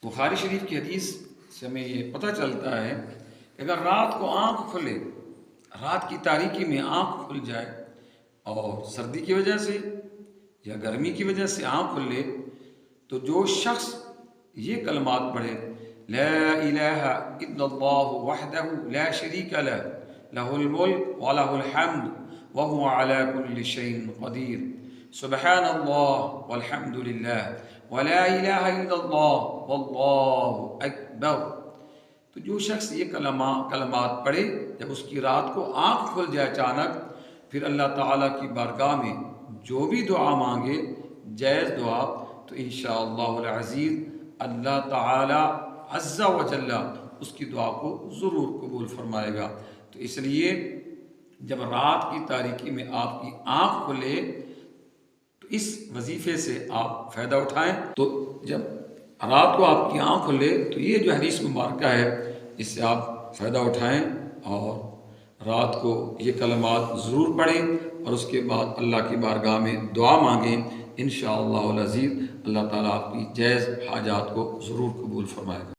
بخاری شریف کی حدیث سے ہمیں یہ پتہ چلتا ہے کہ اگر رات کو آنکھ کھلے، رات کی تاریکی میں آنکھ کھل جائے اور سردی کی وجہ سے یا گرمی کی وجہ سے آنکھ کھل لے، تو جو شخص یہ کلمات پڑھے، لا الہ الا اللہ وحدہ لا شریک لہ لہ الملک ولہ الحمد وہو علی کل شیء قدیر، سبحان اللہ والحمد للہ ولا الہ الا اللہ واللہ اکبر، تو جو شخص یہ کلمات پڑھے، جب اس کی رات کو آنکھ کھل جائے اچانک، پھر اللہ تعالیٰ کی بارگاہ میں جو بھی دعا مانگے، جائز دعا، تو انشاءاللہ العزیز اللہ تعالیٰ عز و جل اس کی دعا کو ضرور قبول فرمائے گا۔ تو اس لیے جب رات کی تاریکی میں آپ کی آنکھ کھلے تو اس وظیفے سے آپ فائدہ اٹھائیں۔ تو جب رات کو آپ کی آنکھ کھلے تو یہ جو حدیث مبارکہ ہے اس سے آپ فائدہ اٹھائیں اور رات کو یہ کلمات ضرور پڑھیں اور اس کے بعد اللہ کی بارگاہ میں دعا مانگیں۔ انشاءاللہ العزیز اللہ تعالیٰ آپ کی جائز حاجات کو ضرور قبول فرمائے گا۔